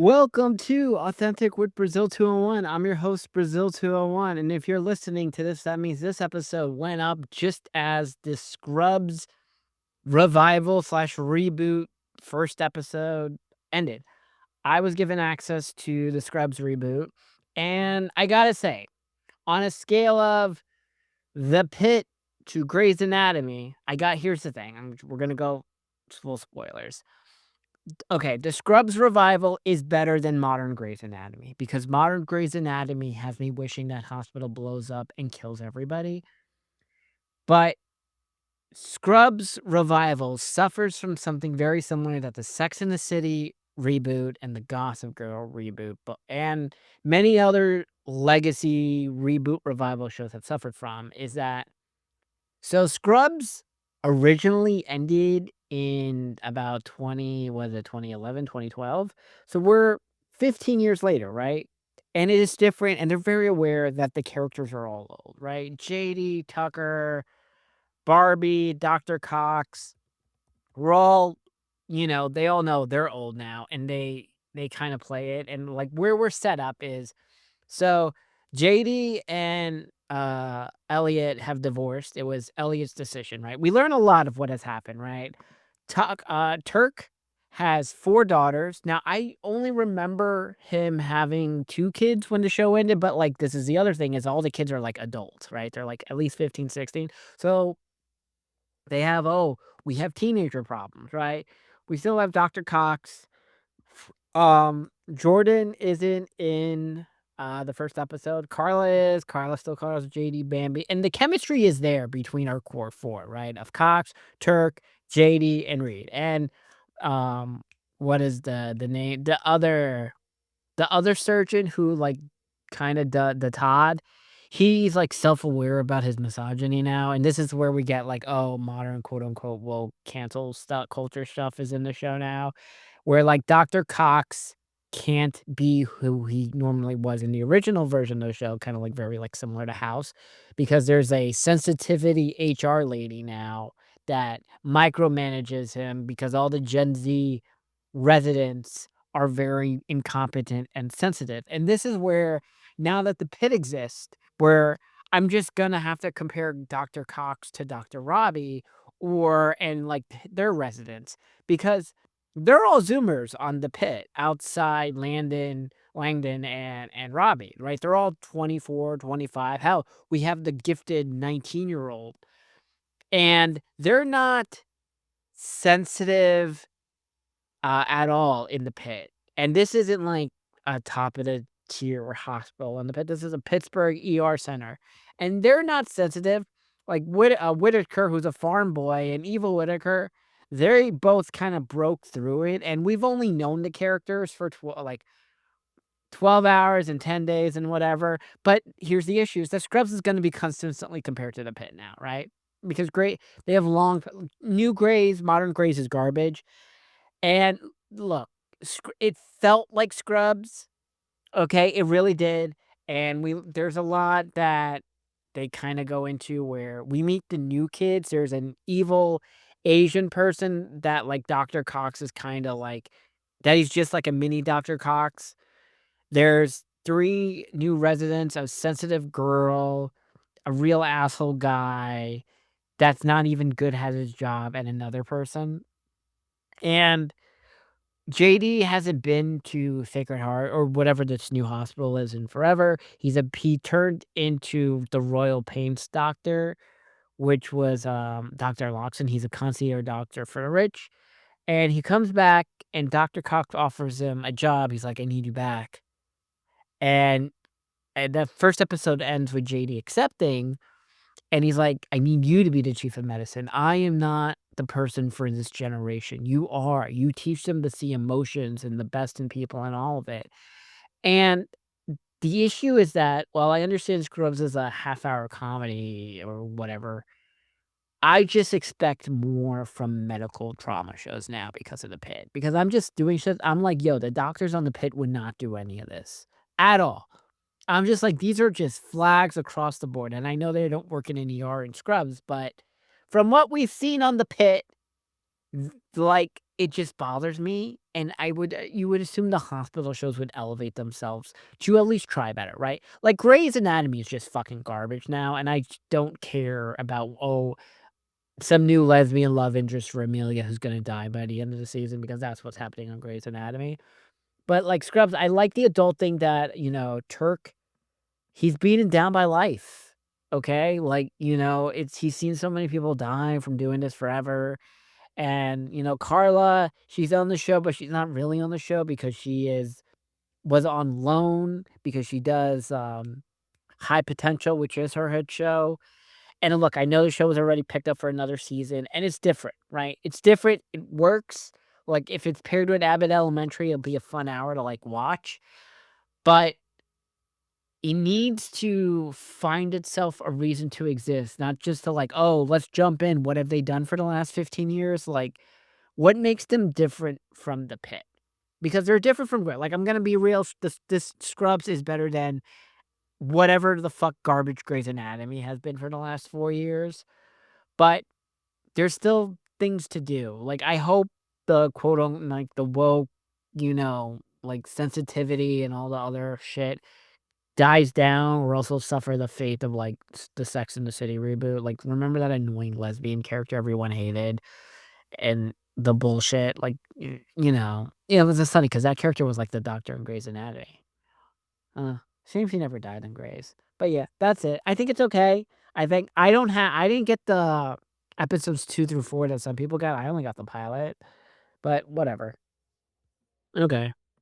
Welcome to Authentic with Brazil 201. I'm your host, Brazil 201. And if you're listening to this, that means this episode went up just as the Scrubs revival slash reboot first episode ended. I was given access to the Scrubs reboot. And I gotta say, on a scale of The Pitt to Grey's Anatomy, here's the thing. We're gonna go full spoilers. Okay, the Scrubs revival is better than modern Grey's Anatomy because modern Grey's Anatomy has me wishing that hospital blows up and kills everybody. But Scrubs revival suffers from something very similar that the Sex and the City reboot and the Gossip Girl reboot, and many other legacy reboot revival shows have suffered from is that Scrubs originally ended in about 2011, 2012. So we're 15 years later, right? And it is different, and they're very aware that the characters are all old, right? JD, Tucker, Barbie, Dr. Cox, we're all, they all know they're old now, and they kind of play it. And like where we're set up is so JD and Elliot have divorced. It was Elliot's decision, right? We learn a lot of what has happened, right? Turk has 4 daughters. Now, I only remember him having 2 kids when the show ended, but like this is the other thing is all the kids are like adults, right? They're like at least 15, 16. So they have we have teenager problems, right? We still have Dr. Cox. Jordan isn't in the first episode. Carla is. Carla still calls JD Bambi. And the chemistry is there between our core 4, right? Of Cox, Turk, JD, and Reed. And um what is the name? The other surgeon who like kind of the Todd, he's like self-aware about his misogyny now. And this is where we get like, oh, modern quote unquote will cancel stuff culture stuff is in the show now where like Dr. Cox can't be who he normally was in the original version of the show, kind of like very like similar to House, because there's a sensitivity HR lady now that micromanages him because all the Gen Z residents are very incompetent and sensitive. And this is where now that the pit exists, where I'm just gonna have to compare Dr. Cox to Dr. Robbie or and like their residents because they're all Zoomers on the pit outside Langdon, and Robbie, right? They're all 24, 25. Hell, we have the gifted 19-year-old, and they're not sensitive at all in the pit. And this isn't like a top of the tier or hospital in the pit. This is a Pittsburgh ER center, and they're not sensitive. Like Whitaker, who's a farm boy, and Evil Whitaker, they both kind of broke through it. And we've only known the characters for 12 hours and 10 days and whatever. But here's the issue: is that Scrubs is going to be consistently compared to the pit now, right? Because they have new Grays, modern Grays is garbage. And look, it felt like Scrubs, okay? It really did, and there's a lot that they kinda go into where we meet the new kids. There's an evil Asian person that, like, Dr. Cox is kinda like that he's just like a mini Dr. Cox. There's 3 new residents, a sensitive girl, a real asshole guy that's not even good at his job, and another person, and JD hasn't been to Sacred Heart or whatever this new hospital is in forever. He turned into the Royal Pains doctor, which was Dr. Loxon. He's a concierge doctor for the rich. And he comes back and Dr. Cox offers him a job. He's like, I need you back. And the first episode ends with JD accepting. And he's like, I need you to be the chief of medicine. I am not the person for this generation. You are. You teach them to see emotions and the best in people and all of it. And the issue is that while I understand Scrubs is a half-hour comedy or whatever, I just expect more from medical trauma shows now because of the pit. Because I'm just doing shit. I'm like, yo, the doctors on the pit would not do any of this at all. I'm just like, these are just flags across the board, and I know they don't work in an ER and Scrubs, but from what we've seen on the pit, Like, it just bothers me, and you would assume the hospital shows would elevate themselves to at least try better, right? Like, Grey's Anatomy is just fucking garbage now, and I just don't care about, oh, some new lesbian love interest for Amelia who's gonna die by the end of the season because that's what's happening on Grey's Anatomy. But, like, Scrubs, I like the adult thing that, Turk, he's beaten down by life, okay? Like, he's seen so many people die from doing this forever. And, Carla, she's on the show, but she's not really on the show because was on loan because she does, High Potential, which is her hit show. And look, I know the show was already picked up for another season, and it's different, right? It's different, it works. Like, if it's paired with Abbott Elementary, it'll be a fun hour to, like, watch, but it needs to find itself a reason to exist, not just to, like, "Oh, let's jump in. What have they done for the last 15 years?" Like, what makes them different from the Pit? Because they're different from Grey. Like, I'm gonna be real, this Scrubs is better than whatever the fuck garbage Grey's Anatomy has been for the last 4 years, but there's still things to do. Like, I hope the quote on like, the woke, like, sensitivity and all the other shit dies down or else will suffer the fate of, like, the Sex and the City reboot. Like, remember that annoying lesbian character everyone hated? And the bullshit, like, yeah, it was just funny because that character was like the doctor in Grey's Anatomy. Shame she never died in Grey's. But yeah, that's it. I think it's okay. I think I didn't get the episodes 2 through 4 that some people got. I only got the pilot, but whatever. Okay.